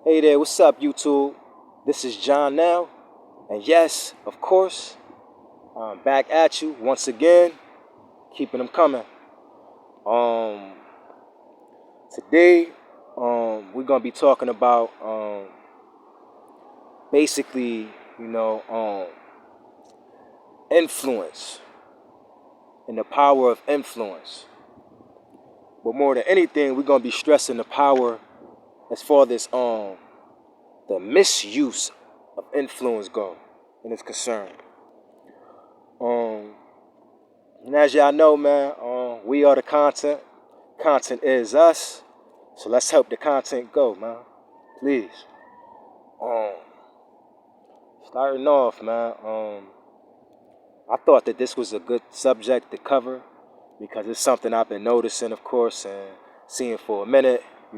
Hey there, what's up, YouTube? This is John now, and yes, of course, I'm back at you once again, keeping them coming. Um, Today, we're gonna be talking about basically, influence and the power of influence. But more than anything, we're gonna be stressing the power as far as the misuse of influence go and is concerned. Um, And as y'all know, man, we are the content. Content is us. So let's help the content go, man. Please. Um, Starting off, man. I thought that this was a good subject to cover because it's something I've been noticing, of course, and seeing for a minute. I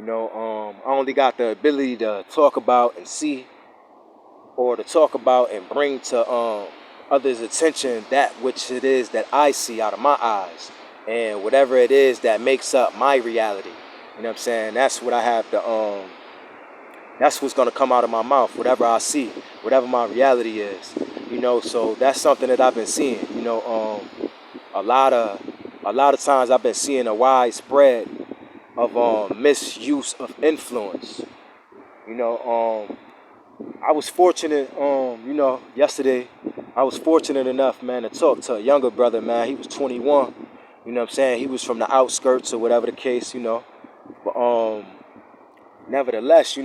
only got the ability to talk about and see, or to talk about and bring to others' attention that which it is that I see out of my eyes, and whatever it is that makes up my reality. You know what I'm saying? That's what I have to that's what's gonna come out of my mouth, whatever I see, whatever my reality is. So that's something that I've been seeing. A lot of times I've been seeing a widespread of misuse of influence. You know, I was fortunate, yesterday, I was fortunate enough, man, to talk to a younger brother, man. He was 21. You know what I'm saying? He was from the outskirts or whatever the case. But nevertheless,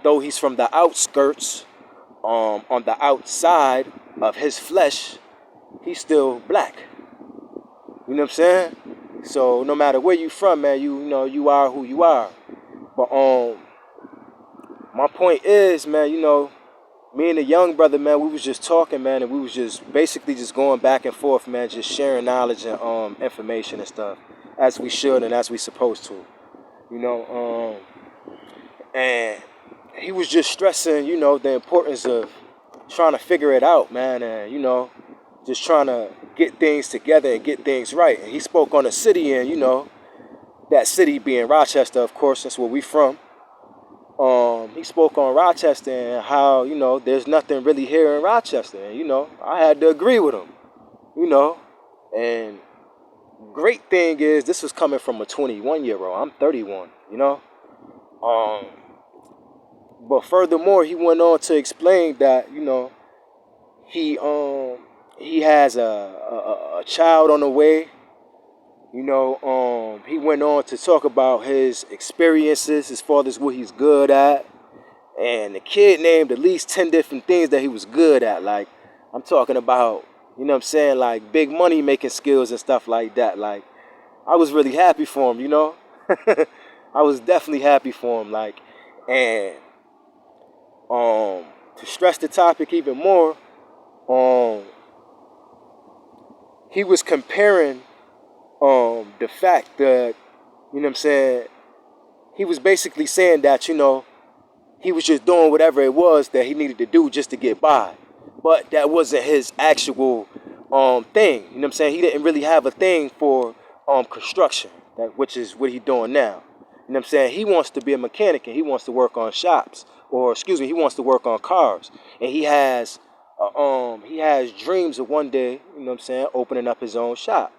though he's from the outskirts, on the outside of his flesh, he's still black. You know what I'm saying? So no matter where you from, man, you are who you are. But my point is, man, me and the young brother, man, we was just talking, man, and we was just basically just going back and forth, man, just sharing knowledge and information and stuff, as we should and as we supposed to, and he was just stressing, the importance of trying to figure it out, man, and just trying to get things together and get things right. And he spoke on the city, and that city being Rochester, of course, that's where we from. He spoke on Rochester and how, there's nothing really here in Rochester. And, I had to agree with him, and great thing is this was coming from a 21-year-old. I'm 31. But furthermore, he went on to explain that, he he has a child on the way. He went on to talk about his experiences as far as what he's good at. And the kid named at least 10 different things that he was good at. Like, I'm talking about, like big money making skills and stuff like that. Like, I was really happy for him. I was definitely happy for him. Like, and to stress the topic even more, he was comparing the fact that, he was basically saying that, he was just doing whatever it was that he needed to do just to get by. But that wasn't his actual thing. He didn't really have a thing for construction, which is what he's doing now. He wants to be a mechanic and he wants to work on shops, or excuse me, he wants to work on cars. And he has dreams of one day, opening up his own shop.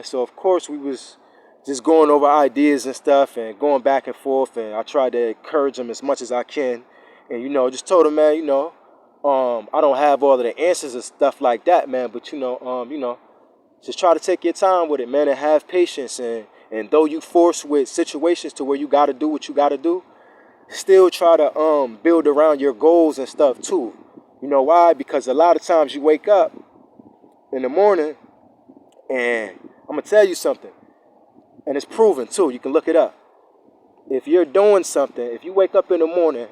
So of course we was just going over ideas and stuff and going back and forth, and I tried to encourage him as much as I can. And just told him, man, I don't have all of the answers and stuff like that, man, but just try to take your time with it, man, and have patience. And though you forced with situations to where you got to do what you got to do, still try to build around your goals and stuff too. You know why? Because a lot of times you wake up in the morning, and I'm gonna tell you something, and it's proven too. You can look it up. If you're doing something, if you wake up in the morning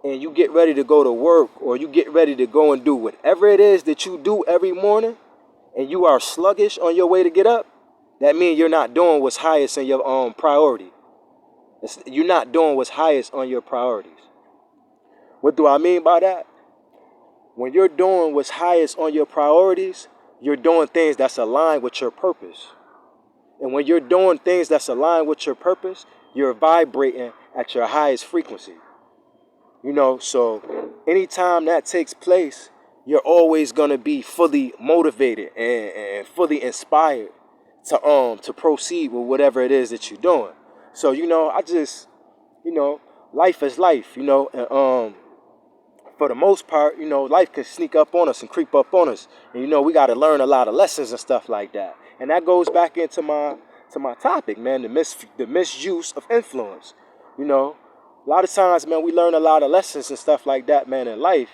and you get ready to go to work, or you get ready to go and do whatever it is that you do every morning, and you are sluggish on your way to get up, that means you're not doing what's highest in your priority. You're not doing what's highest on your priorities. What do I mean by that? When you're doing what's highest on your priorities, you're doing things that's aligned with your purpose. And when you're doing things that's aligned with your purpose, you're vibrating at your highest frequency. So anytime that takes place, you're always gonna be fully motivated and fully inspired to proceed with whatever it is that you're doing. So I just life is life, and for the most part, life can sneak up on us and creep up on us, and we got to learn a lot of lessons and stuff like that. And that goes back into my topic, man, the misuse of influence. A lot of times, man, we learn a lot of lessons and stuff like that, man, in life,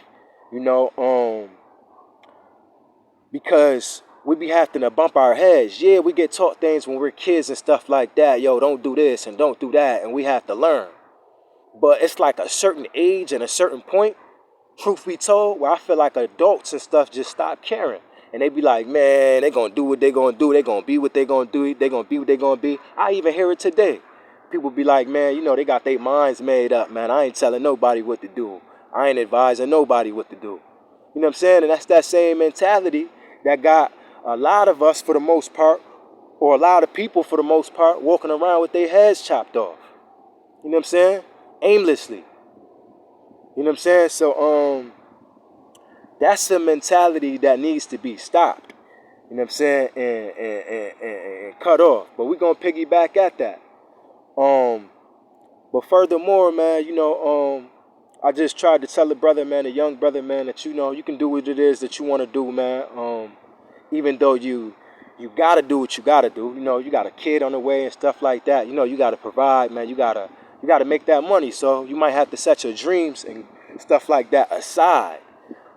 because we be having to bump our heads. Yeah, we get taught things when we're kids and stuff like that. Yo, don't do this and don't do that, and we have to learn. But it's like a certain age and a certain point, truth be told, where I feel like adults and stuff just stop caring. And they be like, man, they gonna do what they gonna do. They gonna be what they gonna do. They gonna be what they gonna be. I even hear it today. People be like, man, they got their minds made up, man. I ain't telling nobody what to do. I ain't advising nobody what to do. You know what I'm saying? And that's that same mentality that got a lot of us, for the most part, or a lot of people, for the most part, walking around with their heads chopped off. You know what I'm saying? Aimlessly. You know what I'm saying? So, that's a mentality that needs to be stopped. You know what I'm saying? And cut off. But we're going to piggyback at that. But furthermore, man, I just tried to tell a young brother, man, that, you can do what it is that you want to do, man. Even though you got to do what you got to do. You got a kid on the way and stuff like that. You got to provide, man. You got to make that money. So you might have to set your dreams and stuff like that aside,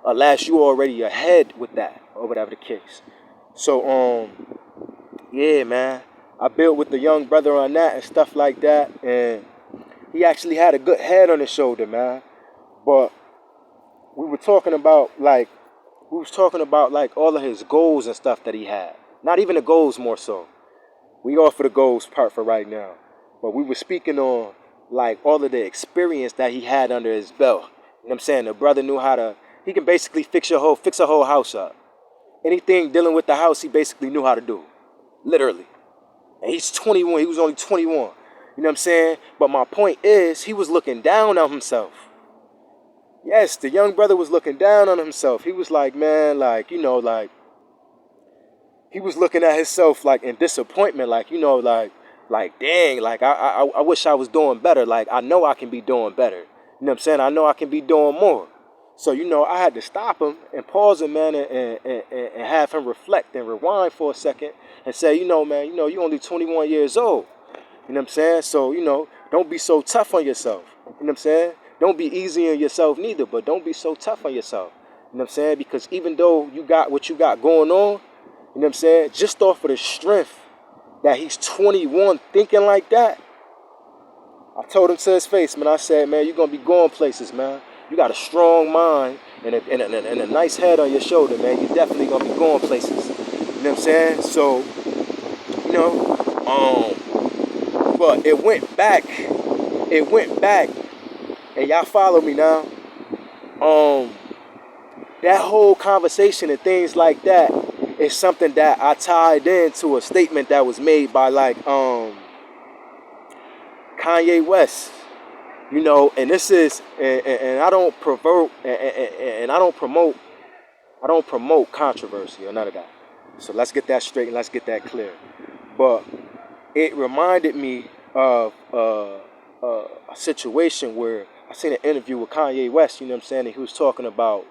unless you already ahead with that or whatever the case. So, yeah, man, I built with the young brother on that and stuff like that, and he actually had a good head on his shoulder, man. But we were talking about like all of his goals and stuff that he had. Not even the goals, more so. We off for the goals part for right now. But we were speaking on like all of the experience that he had under his belt. You know what I'm saying? The brother knew he can basically fix a whole house up. Anything dealing with the house, he basically knew how to do. Literally. And he's 21. He was only 21. You know what I'm saying? But my point is, he was looking down on himself. Yes, the young brother was looking down on himself. He was like, man, like, he was looking at himself like in disappointment, like, dang, like, I wish I was doing better. Like, I know I can be doing better. You know what I'm saying? I know I can be doing more. So, I had to stop him and pause him, man, and have him reflect and rewind for a second and say, man, you're only 21 years old. You know what I'm saying? So, don't be so tough on yourself. You know what I'm saying? Don't be easy on yourself neither, but don't be so tough on yourself. You know what I'm saying? Because even though you got what you got going on, you know what I'm saying? Just off of the strength that he's 21 thinking like that, I told him to his face, man, I said, man, you're going to be going places, man. You got a strong mind and a nice head on your shoulder, man. You're definitely going to be going places. You know what I'm saying? So, but it went back, and y'all follow me now. That whole conversation and things like that is something that I tied into a statement that was made by like Kanye West. And this is, and I don't provoke, and I don't promote controversy or none of that. So let's get that straight and let's get that clear. But it reminded me of a situation where I seen an interview with Kanye West. You know what I'm saying? And he was talking about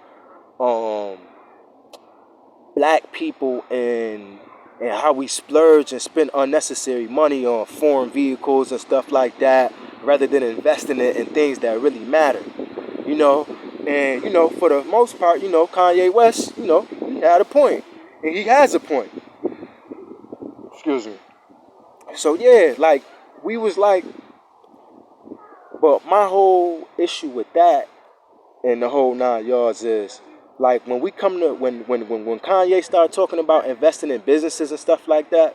black people and how we splurge and spend unnecessary money on foreign vehicles and stuff like that, rather than investing it in things that really matter. And for the most part, Kanye West, he had a point, and he has a point. Excuse me. So yeah, like we was like, but my whole issue with that and the whole 9 yards is like when we come to when Kanye started talking about investing in businesses and stuff like that,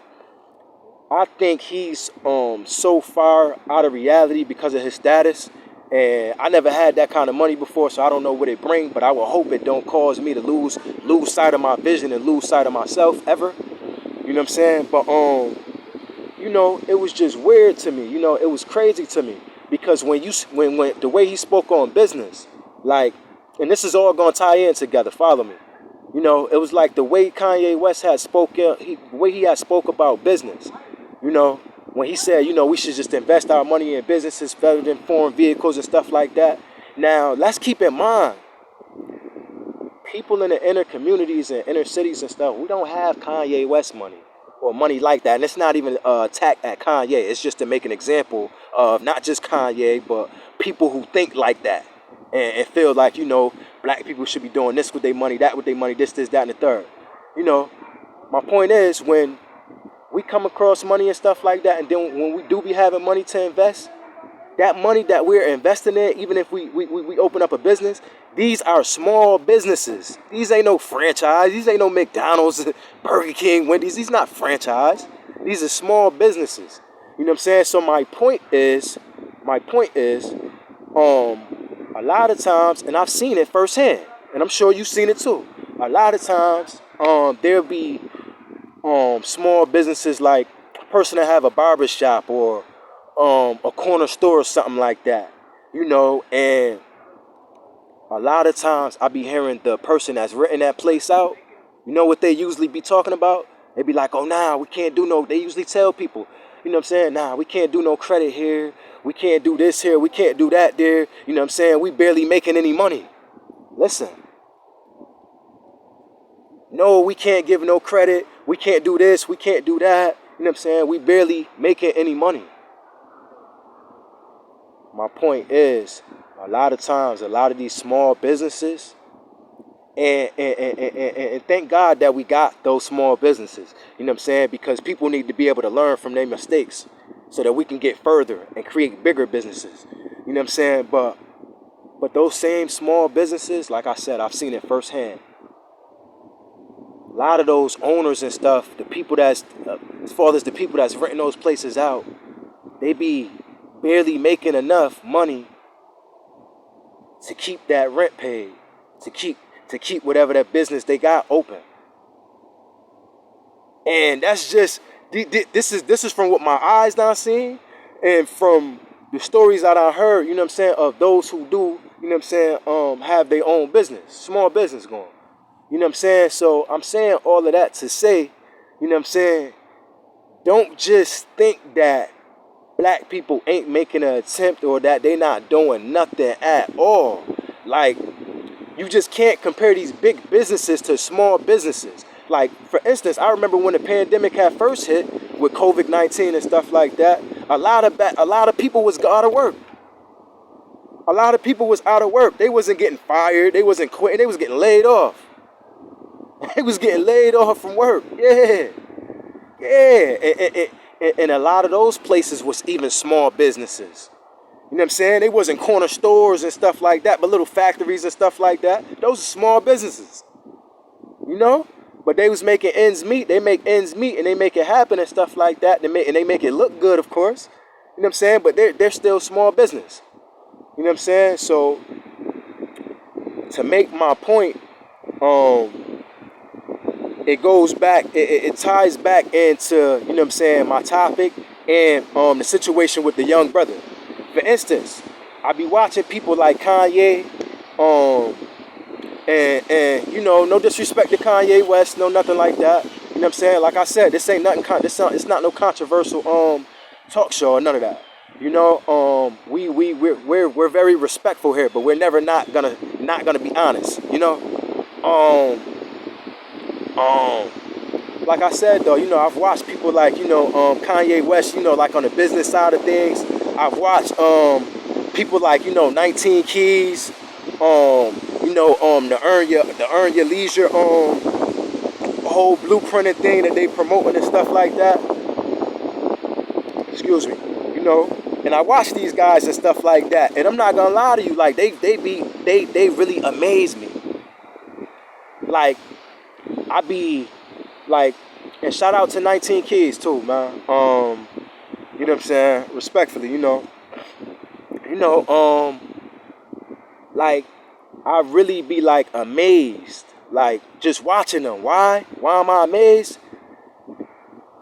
I think he's so far out of reality because of his status. And I never had that kind of money before, so I don't know what it brings, but I will hope it don't cause me to lose sight of my vision and lose sight of myself ever. You know what I'm saying? But it was just weird to me. It was crazy to me because when the way he spoke on business, like, and this is all gonna tie in together. Follow me. You know, it was like the way Kanye West had spoken, the way he had spoke about business. You know, when he said, you know, we should just invest our money in businesses better than foreign vehicles and stuff like that. Now, let's keep in mind, people in the inner communities and inner cities and stuff, we don't have Kanye West money or money like that. And it's not even an attack at Kanye. It's just to make an example of not just Kanye, but people who think like that and feel like, you know, black people should be doing this with their money, that with their money, this, that, and the third. You know, my point is, when we come across money and stuff like that, and then when we do be having money to invest, that money that we're investing in, even if we open up a business, these are small businesses. These ain't no franchise. These ain't no McDonald's, Burger King, Wendy's. These not franchise. These are small businesses. You know what I'm saying? So my point is, a lot of times, and I've seen it firsthand, and I'm sure you've seen it too. A lot of times, there'll be small businesses, like a person that have a barber shop or a corner store or something like that, you know, and a lot of times I be hearing the person that's renting that place out, you know what they usually be talking about? They be like, oh, nah, we can't do no, they usually tell people, you know what I'm saying? Nah, we can't do no credit here. We can't do this here. We can't do that there. You know what I'm saying? We barely making any money. Listen. No, we can't give no credit. We can't do this. We can't do that. You know what I'm saying? We barely making any money. My point is, a lot of times, a lot of these small businesses, and thank God that we got those small businesses, you know what I'm saying? Because people need to be able to learn from their mistakes so that we can get further and create bigger businesses. You know what I'm saying? But those same small businesses, like I said, I've seen it firsthand. A lot of those owners and stuff, the people that's, as far as the people that's renting those places out, they be barely making enough money to keep that rent paid, to keep whatever that business they got open. And that's just, this is from what my eyes done seen, and from the stories that I heard, you know what I'm saying, of those who do, you know what I'm saying, have their own business, small business going. You know what I'm saying? So I'm saying all of that to say, you know what I'm saying, don't just think that black people ain't making an attempt or that they not doing nothing at all. Like, you just can't compare these big businesses to small businesses. Like, for instance, I remember when the pandemic had first hit with COVID-19 and stuff like that, a lot of people was out of work. A lot of people was out of work. They wasn't getting fired. They wasn't quitting. They was getting laid off. They was getting laid off from work. Yeah. And a lot of those places was even small businesses. You know what I'm saying? They wasn't corner stores and stuff like that, but little factories and stuff like that. Those are small businesses. You know? But they was making ends meet. They make ends meet and they make it happen and stuff like that. And they make it look good, of course. You know what I'm saying? But they're still small business. You know what I'm saying? So, to make my point, it goes back, it ties back into, you know what I'm saying, my topic and the situation with the young brother. For instance, I be watching people like Kanye, and you know, no disrespect to Kanye West, no nothing like that. You know what I'm saying? Like I said, this ain't nothing. It's not no controversial talk show or none of that. You know, we're very respectful here, but we're never not gonna be honest. You know, like I said though, you know, I've watched people like, you know, Kanye West, you know, like on the business side of things. I've watched people like, you know, 19 Keys, you know, the Earn Your Leisure whole blueprinting thing that they promoting and stuff like that. Excuse me, you know. And I watch these guys and stuff like that, and I'm not gonna lie to you, like they really amaze me. Like, I be like, and shout out to 19 Kids too, man. You know what I'm saying? Respectfully, you know, like, I really be like amazed, like just watching them. Why am I amazed?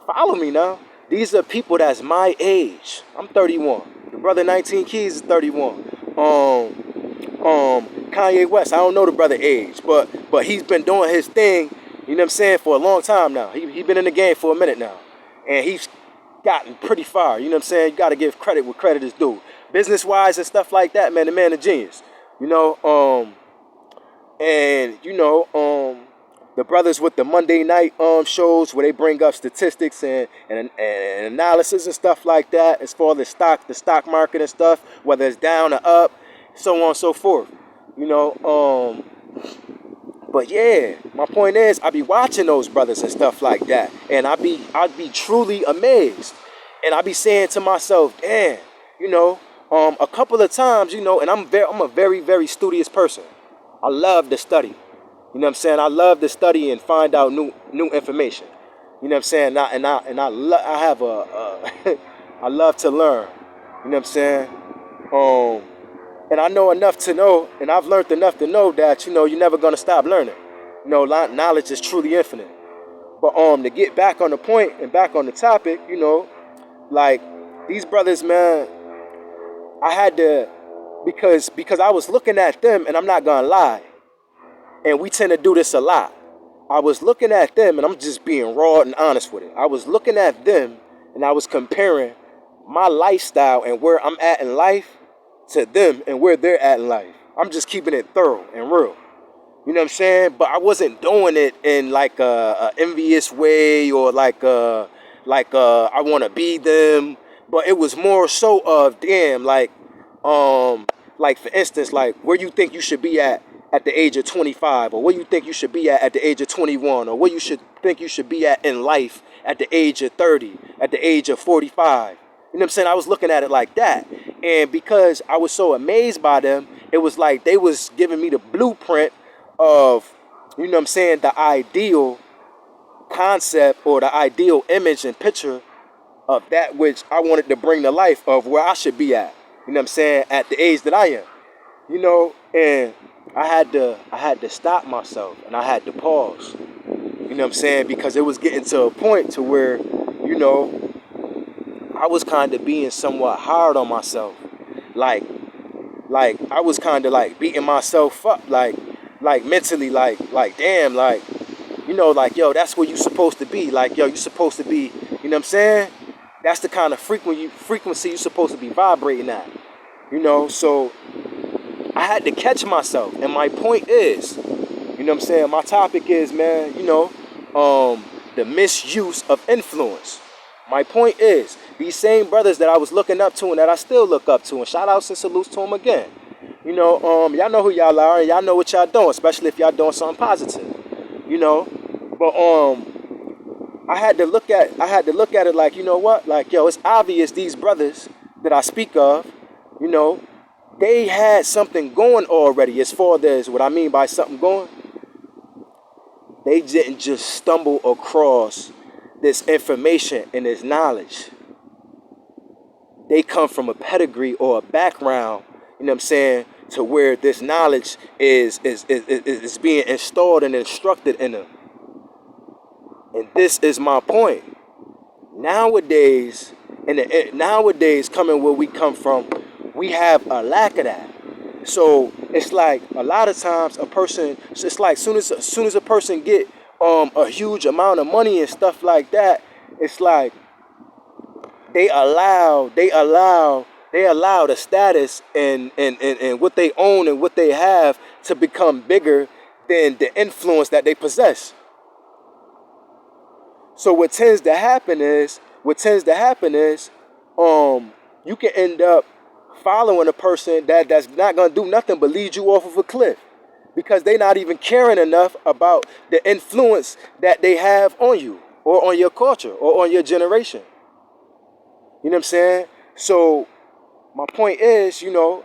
Follow me now. These are people that's my age. I'm 31. The brother 19 Keys is 31. Kanye West, I don't know the brother age, but he's been doing his thing, you know what I'm saying, for a long time now. He been in the game for a minute now. And he's gotten pretty far, you know what I'm saying? You gotta give credit where credit is due. Business wise and stuff like that, man, the man a genius. You know, and you know, the brothers with the Monday night shows where they bring up statistics and analysis and stuff like that as far as the stock market and stuff, whether it's down or up, so on and so forth. You know, but yeah, my point is I be watching those brothers and stuff like that, and I'd be truly amazed, and I be saying to myself, damn, you know, a couple of times, you know, and I'm a very, very studious person. I love to study. You know what I'm saying? I love to study and find out new information. You know what I'm saying? I have I love to learn. You know what I'm saying? And I know enough to know, and I've learned enough to know that, you know, you're never gonna stop learning. You know, knowledge is truly infinite. But to get back on the point and back on the topic, you know, like these brothers, man, I had to because I was looking at them, and I'm not gonna lie. And we tend to do this a lot. I was looking at them, and I'm just being raw and honest with it. I was looking at them, and I was comparing my lifestyle and where I'm at in life to them and where they're at in life. I'm just keeping it thorough and real. You know what I'm saying? But I wasn't doing it in like a envious way or like I want to be them. But it was more so of, damn, like for instance, like where you think you should be at the age of 25, or where you think you should be at the age of 21, or where you should think you should be at in life at the age of 30, at the age of 45. You know what I'm saying? I was looking at it like that. And because I was so amazed by them, it was like they was giving me the blueprint of, you know what I'm saying, the ideal concept or the ideal image and picture of that which I wanted to bring to life of where I should be at. You know what I'm saying? At the age that I am. You know, and I had to stop myself, and I had to pause. You know what I'm saying? Because it was getting to a point to where, you know, I was kind of being somewhat hard on myself. Like I was kind of like beating myself up, like mentally, like damn, like, you know, like, yo, that's where you supposed to be. Like, yo, you supposed to be, you know what I'm saying? That's the kind of frequency you supposed to be vibrating at. You know, so I had to catch myself. And my point is, you know what I'm saying? My topic is, man, you know, the misuse of influence. My point is, these same brothers that I was looking up to and that I still look up to, and shout outs and salutes to them again. You know, y'all know who y'all are, and y'all know what y'all doing, especially if y'all doing something positive. You know, but I had to look at it like, you know what? Like, yo, it's obvious these brothers that I speak of, you know, they had something going already. As far as what I mean by something going, they didn't just stumble across this information and this knowledge. They come from a pedigree or a background, you know what I'm saying, to where this knowledge is being installed and instructed in them. And this is my point. Nowadays, coming where we come from, we have a lack of that. So it's like a lot of times it's like soon as a person get a huge amount of money and stuff like that, it's like they allow the status and what they own and what they have to become bigger than the influence that they possess. So what tends to happen is you can end up following a person that's not going to do nothing but lead you off of a cliff, because they're not even caring enough about the influence that they have on you or on your culture or on your generation. You know what I'm saying? So my point is, you know,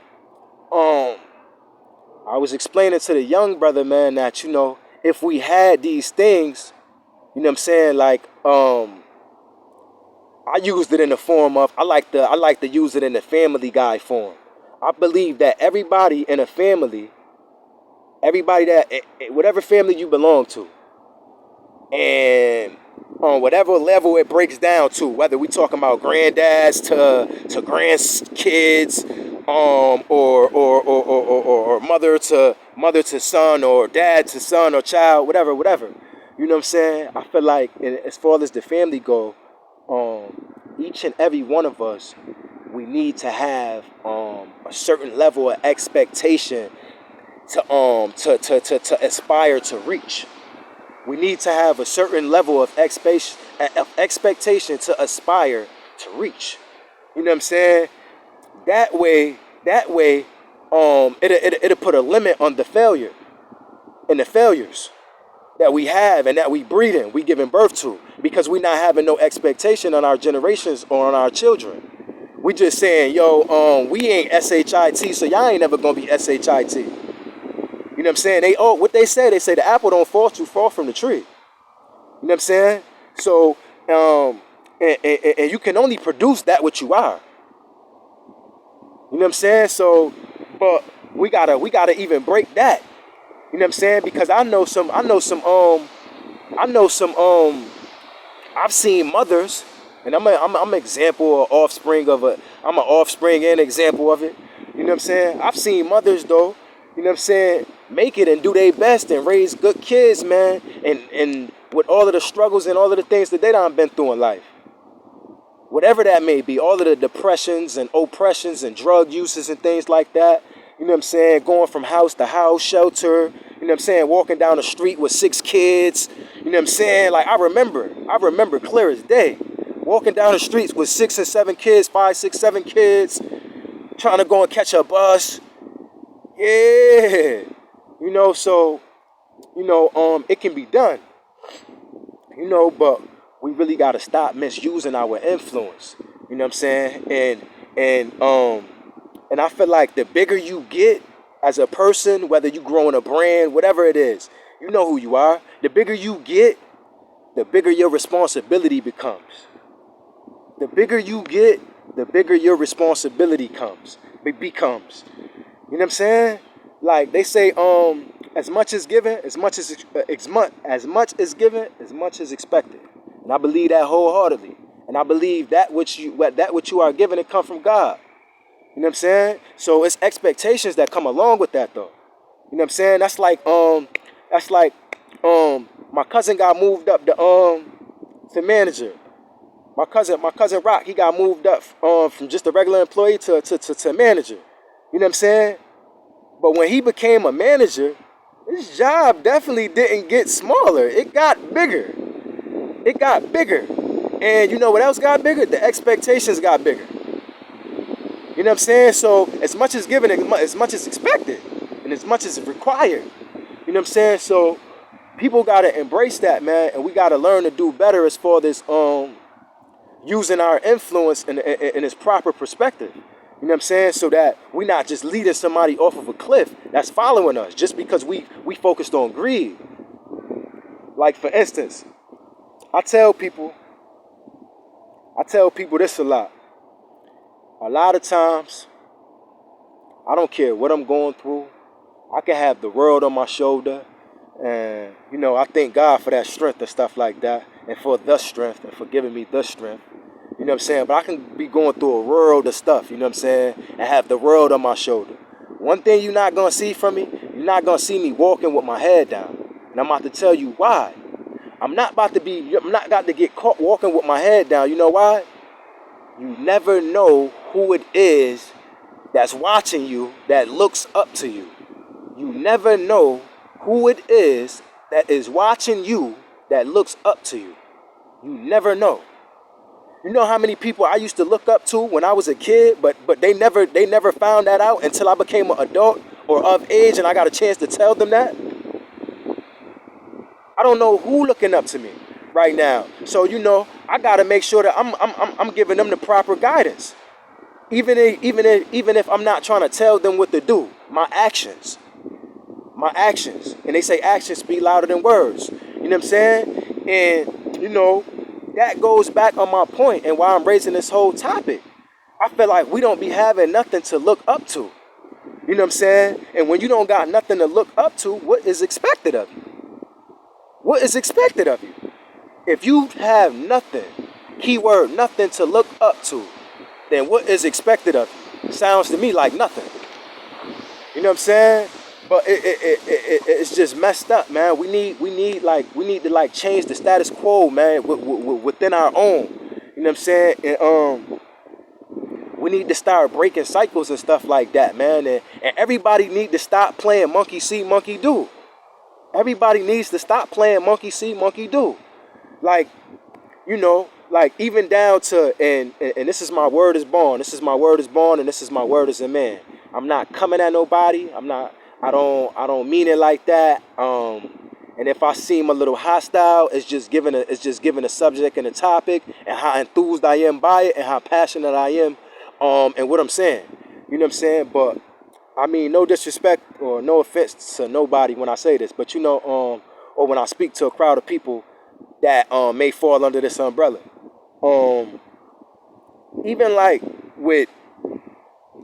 I was explaining to the young brother, man, that, you know, if we had these things, you know what I'm saying, like, I used it in the form of, I like to use it in the Family Guy form. I believe that everybody in a family, whatever family you belong to, and on whatever level it breaks down to, whether we talking about granddads to grandkids, or mother to son, or dad to son or child, whatever. You know what I'm saying? I feel like, as far as the family go, each and every one of us, we need to have a certain level of expectation to aspire to reach. We need to have a certain level of expectation to aspire to reach. You know what I'm saying? That way, it'll put a limit on the failure and the failures that we have and that we breeding, we giving birth to, because we not having no expectation on our generations or on our children. We just saying, yo, we ain't SHIT, so y'all ain't never gonna be SHIT. You know what I'm saying? What they say the apple don't fall too far from the tree. You know what I'm saying? So, and you can only produce that what you are. You know what I'm saying? So, but we gotta even break that. You know what I'm saying? Because I've seen mothers, and I'm an example or offspring of I'm an offspring and example of it. You know what I'm saying? I've seen mothers though, you know what I'm saying, make it and do their best and raise good kids, man, and with all of the struggles and all of the things that they done been through in life. Whatever that may be, all of the depressions and oppressions and drug uses and things like that. You know what I'm saying? Going from house to house, shelter, you know what I'm saying? Walking down the street with 6 kids, you know what I'm saying? Like, I remember clear as day. Walking down the streets with 6 and 7 kids, 5, 6, 7 kids, trying to go and catch a bus. Yeah. You know, so, it can be done. You know, but we really got to stop misusing our influence. You know what I'm saying? And I feel like the bigger you get as a person, whether you growing a brand, whatever it is, you know who you are. The bigger you get, the bigger your responsibility becomes. The bigger you get, the bigger your responsibility becomes. You know what I'm saying? Like they say, as much is given, as much is given, as much is expected. And I believe that wholeheartedly. And I believe that which you are given, it comes from God. You know what I'm saying? So it's expectations that come along with that though. You know what I'm saying? That's like my cousin got moved up to manager. My cousin Rock, he got moved up from just a regular employee to manager. You know what I'm saying? But when he became a manager, his job definitely didn't get smaller. It got bigger. And you know what else got bigger? The expectations got bigger. You know what I'm saying? So as much is given, as much is expected, and as much as required. You know what I'm saying? So people gotta embrace that, man, and we gotta learn to do better as far as using our influence in its proper perspective. You know what I'm saying? So that we're not just leading somebody off of a cliff that's following us just because we focused on greed. Like for instance, I tell people this a lot. A lot of times, I don't care what I'm going through. I can have the world on my shoulder. And, I thank God for that strength and stuff like that. And for the strength and for giving me the strength. You know what I'm saying? But I can be going through a world of stuff, you know what I'm saying? And have the world on my shoulder. One thing you're not going to see from me, you're not going to see me walking with my head down. And I'm about to tell you why. I'm not about to get caught walking with my head down. You know why? You never know who it is that's watching you, that looks up to you. You never know who it is that is watching you, that looks up to you. You never know. You know how many people I used to look up to when I was a kid, but they never found that out until I became an adult or of age and I got a chance to tell them that? I don't know who looking up to me right now. So I gotta make sure that I'm giving them the proper guidance. Even if I'm not trying to tell them what to do, my actions. And they say actions speak louder than words. You know what I'm saying? And that goes back on my point and why I'm raising this whole topic. I feel like we don't be having nothing to look up to. You know what I'm saying? And when you don't got nothing to look up to, what is expected of you? What is expected of you? If you have nothing, keyword nothing to look up to, then what is expected of you? Sounds to me like nothing. You know what I'm saying? But it's just messed up, man. We need to like change the status quo, man, within our own. You know what I'm saying? And we need to start breaking cycles and stuff like that, man. And everybody need to stop playing monkey see, monkey do. Everybody needs to stop playing monkey see, monkey do. Like, you know, like even down to and this is my word is born. This is my word is born, and this is my word as a man. I'm not coming at nobody. I don't mean it like that. And if I seem a little hostile, it's just giving a subject and a topic, and how enthused I am by it, and how passionate I am, and what I'm saying. You know what I'm saying? But I mean, no disrespect or no offense to nobody when I say this, but you know, or when I speak to a crowd of people that may fall under this umbrella. Even like with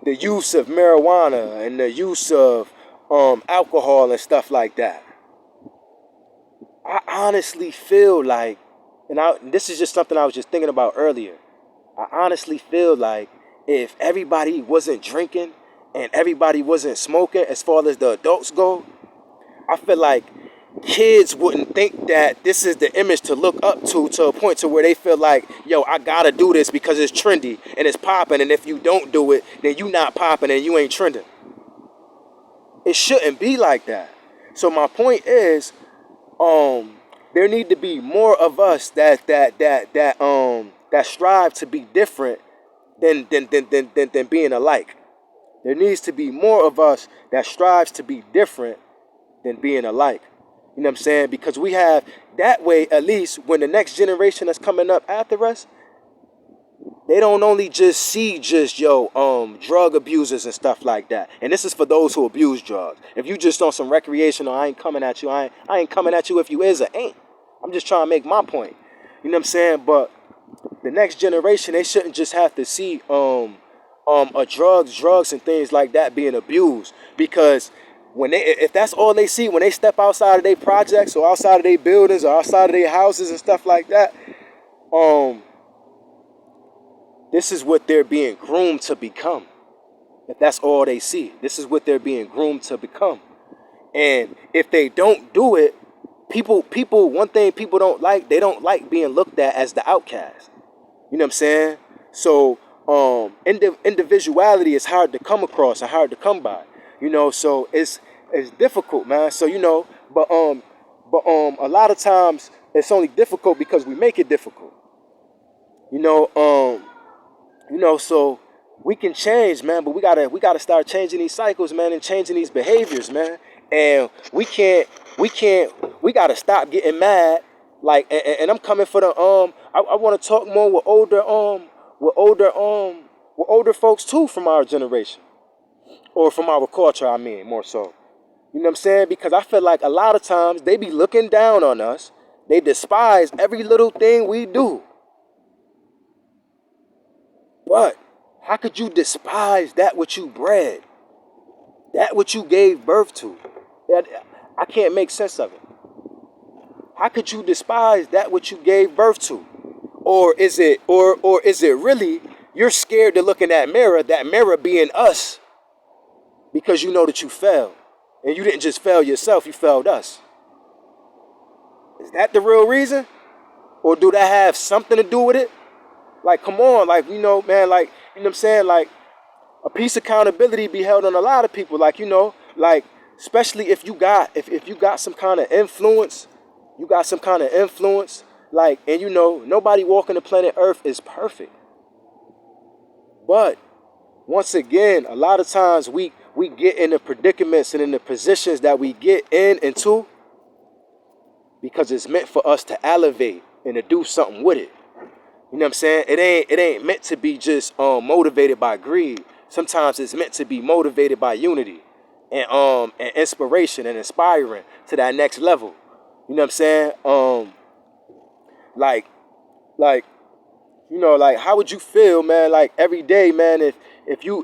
the use of marijuana and the use of alcohol and stuff like that. I honestly feel like, this is just something I was just thinking about earlier. I honestly feel like if everybody wasn't drinking and everybody wasn't smoking, as far as the adults go, I feel like kids wouldn't think that this is the image to look up to a point to where they feel like, yo, I gotta do this because it's trendy and it's popping, and if you don't do it, then you not popping and you ain't trending. It shouldn't be like that. So my point is, there need to be more of us that strive to be different than being alike. There needs to be more of us that strives to be different than being alike. You know what I'm saying? Because we have that way, at least when the next generation that's coming up after us, they don't only just see drug abusers and stuff like that. And this is for those who abuse drugs. If you just on some recreational, I ain't coming at you. I ain't coming at you if you is or ain't. I'm just trying to make my point. You know what I'm saying? But the next generation, they shouldn't just have to see drugs and things like that being abused, because if that's all they see when they step outside of their projects or outside of their buildings or outside of their houses and stuff like that, this is what they're being groomed to become. If that's all they see, this is what they're being groomed to become. And if they don't do it, people, one thing people don't like, they don't like being looked at as the outcast. You know what I'm saying? So individuality is hard to come across and hard to come by. You know, so it's difficult, man. So you know, but a lot of times it's only difficult because we make it difficult. You know, so we can change, man, but we gotta start changing these cycles, man, and changing these behaviors, man. And we gotta stop getting mad. Like, and I'm coming for the I want to talk more with older folks too from our generation, or from our culture. I mean, more so. You know what I'm saying? Because I feel like a lot of times they be looking down on us. They despise every little thing we do. But how could you despise that which you bred? That which you gave birth to? I can't make sense of it. How could you despise that which you gave birth to? Or is it really you're scared to look in that mirror being us, because you know that you fell. And you didn't just fail yourself, you failed us. Is that the real reason? Or do that have something to do with it? Like, come on, like, you know, man, like, you know what I'm saying? Like, a piece of accountability be held on a lot of people. Like, you know, like, especially if you got some kind of influence, like, and you know, nobody walking the planet Earth is perfect. But once again, a lot of times we get in the predicaments and in the positions that we get into because it's meant for us to elevate and to do something with it. You know what I'm saying? It ain't meant to be just motivated by greed. Sometimes it's meant to be motivated by unity and inspiration and inspiring to that next level. You know what I'm saying? Like, you know, like, how would you feel, man? Like, every day, man, if you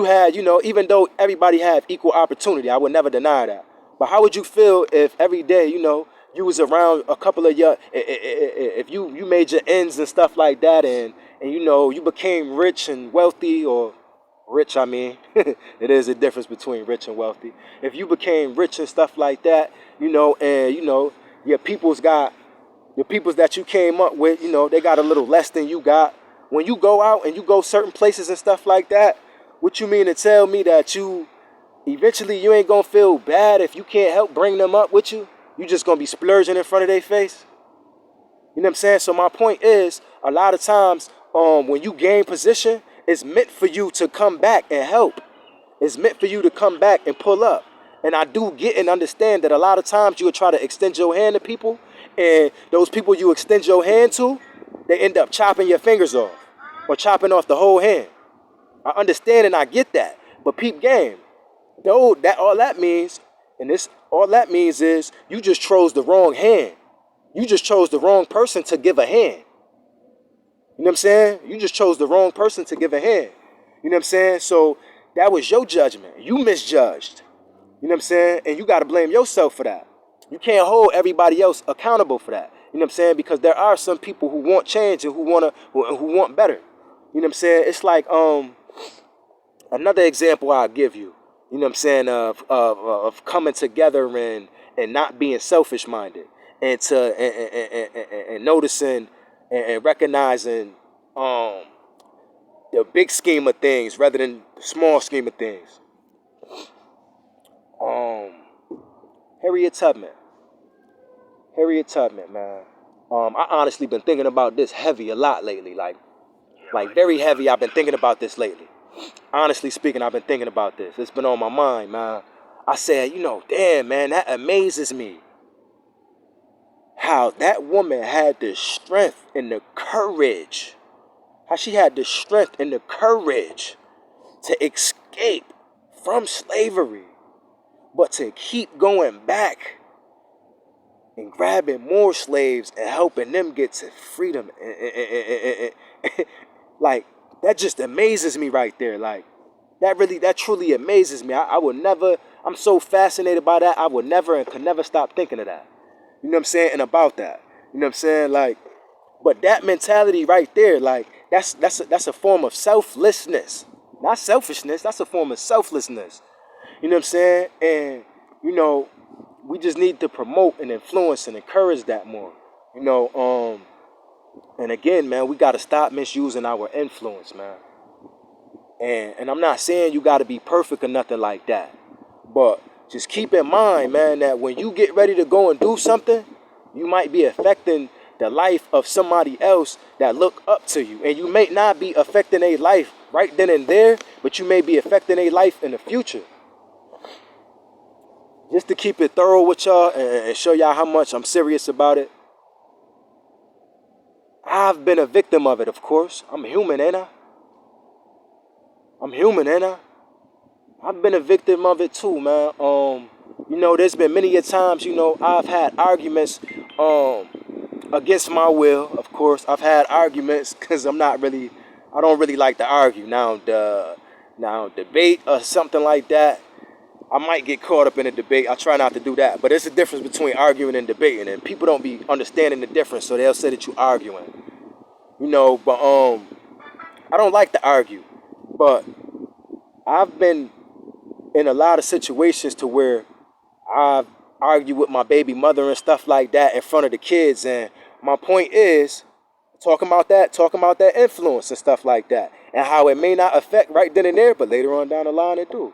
had, you know, even though everybody have equal opportunity, I would never deny that. But how would you feel if every day, you know, you was around a couple of your, if you made your ends and stuff like that, and you know, you became rich and wealthy, or rich, I mean, it is a difference between rich and wealthy. If you became rich and stuff like that, you know, and you know, your people's got, the peoples that you came up with, you know, they got a little less than you got. When you go out and you go certain places and stuff like that, what you mean to tell me that you, eventually you ain't gonna feel bad if you can't help bring them up with you? You just gonna be splurging in front of their face? You know what I'm saying? So my point is, a lot of times, when you gain position, it's meant for you to come back and help. It's meant for you to come back and pull up. And I do get and understand that a lot of times you will try to extend your hand to people, and those people you extend your hand to, they end up chopping your fingers off or chopping off the whole hand. I understand and I get that. But peep game, though, that all that means, and this all that means is you just chose the wrong hand. You just chose the wrong person to give a hand. You know what I'm saying? You just chose the wrong person to give a hand. You know what I'm saying? So that was your judgment. You misjudged. You know what I'm saying? And you got to blame yourself for that. You can't hold everybody else accountable for that. You know what I'm saying? Because there are some people who want change and who want better. You know what I'm saying? It's like another example I'll give you. You know what I'm saying? Of coming together and not being selfish minded, and and noticing and recognizing the big scheme of things rather than the small scheme of things. Harriet Tubman. Harriet Tubman, man. I honestly been thinking about this heavy a lot lately, like very heavy. I've been thinking about this lately. Honestly speaking, I've been thinking about this. It's been on my mind, man. I said, you know, damn, man, that amazes me. How that woman had the strength and the courage. How she had the strength and the courage to escape from slavery, but to keep going back and grabbing more slaves and helping them get to freedom. Like, that just amazes me right there. Like, that truly amazes me. I would never, I'm so fascinated by that. I would never and could never stop thinking of that. You know what I'm saying? And about that. You know what I'm saying? Like, but that mentality right there, like, that's a form of selflessness. Not selfishness, that's a form of selflessness. You know what I'm saying? And, you know, we just need to promote and influence and encourage that more. You know, and again, man, we got to stop misusing our influence, man. And I'm not saying you got to be perfect or nothing like that. But just keep in mind, man, that when you get ready to go and do something, you might be affecting the life of somebody else that look up to you. And you may not be affecting a life right then and there, but you may be affecting a life in the future. Just to keep it thorough with y'all and show y'all how much I'm serious about it. I've been a victim of it, of course. I'm human, ain't I? I'm human, ain't I? I've been a victim of it too, man. You know, there's been many a times, you know, I've had arguments against my will, of course. I've had arguments because I don't really like to argue. Now, debate or something like that, I might get caught up in a debate. I try not to do that. But there's a difference between arguing and debating. And people don't be understanding the difference, so they'll say that you're arguing. You know, but I don't like to argue. But I've been in a lot of situations to where I've argued with my baby mother and stuff like that in front of the kids. And my point is, talking about that influence and stuff like that. And how it may not affect right then and there, but later on down the line it do.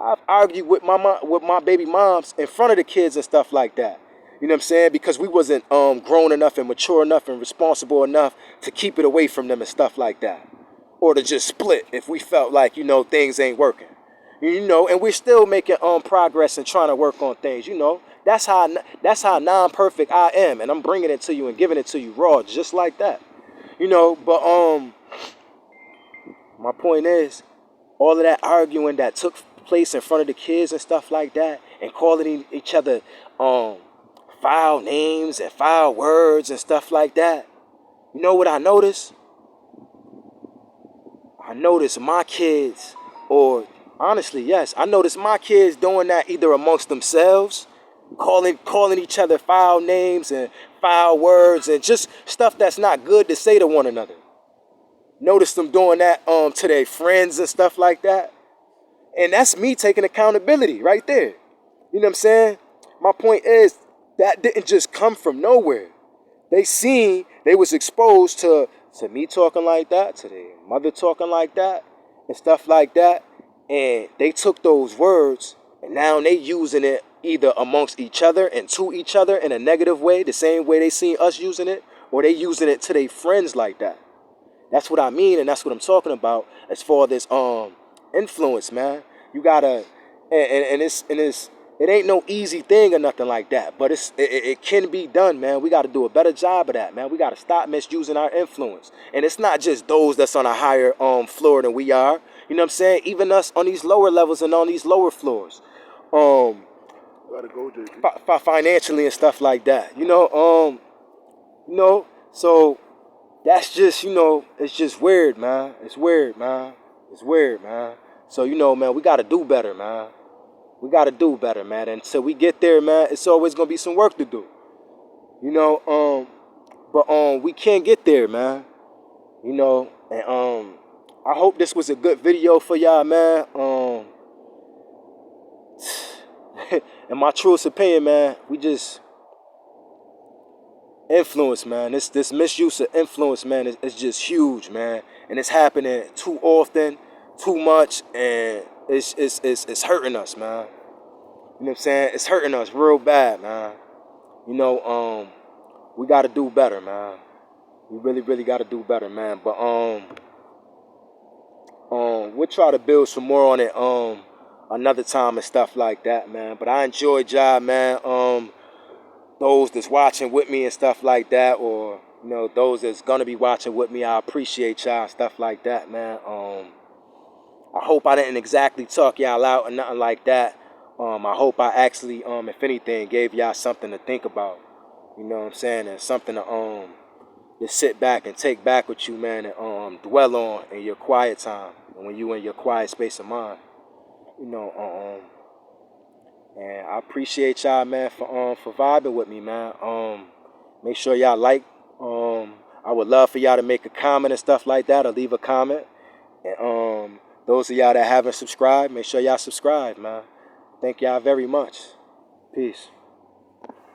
I've argued with my baby moms in front of the kids and stuff like that. You know what I'm saying? Because we wasn't grown enough and mature enough and responsible enough to keep it away from them and stuff like that. Or to just split if we felt like, you know, things ain't working. You know, and we're still making progress and trying to work on things, you know. That's how non-perfect I am. And I'm bringing it to you and giving it to you raw, just like that. You know, but my point is, all of that arguing that took place in front of the kids and stuff like that, and calling each other foul names and foul words and stuff like that. You know what I noticed? I noticed my kids, or honestly, yes, I noticed my kids doing that either amongst themselves calling each other foul names and foul words and just stuff that's not good to say to one another. Notice them doing that to their friends and stuff like that. And that's me taking accountability right there. You know what I'm saying? My point is that didn't just come from nowhere. They was exposed to me talking like that, to their mother talking like that, and stuff like that. And they took those words and now they using it either amongst each other and to each other in a negative way, the same way they seen us using it, or they using it to their friends like that. That's what I mean, and that's what I'm talking about as far as this influence, man. You gotta, and it ain't no easy thing or nothing like that, but it can be done, man. We got to do a better job of that, man. We got to stop misusing our influence, and it's not just those that's on a higher floor than we are. You know what I'm saying? Even us on these lower levels and on these lower floors, Gotta go, JP. financially and stuff like that. So that's just, it's just weird, man. It's weird, man. It's weird, man. So, man, we got to do better, man. We got to do better, man. And until we get there, man, it's always going to be some work to do. But we can't get there, man. And I hope this was a good video for y'all, man. In my truest opinion, man, we just influence, man. This misuse of influence, man, is just huge, man. And it's happening too often, too much, and it's hurting us, man. You know what I'm saying? It's hurting us real bad, man. We gotta do better, man. We really, really gotta do better, man. But we'll try to build some more on it another time and stuff like that, man. But I enjoyed y'all, man. Those that's watching with me and stuff like that, or those that's gonna be watching with me, I appreciate y'all and stuff like that, man. I hope I didn't exactly talk y'all out or nothing like that. I hope I actually, if anything, gave y'all something to think about. You know what I'm saying? And something to sit back and take back with you, man, and dwell on in your quiet time, and when you in your quiet space of mind. And I appreciate y'all, man, for vibing with me, man. Make sure y'all like. I would love for y'all to make a comment and stuff like that, or leave a comment. And those of y'all that haven't subscribed, make sure y'all subscribe, man. Thank y'all very much. Peace.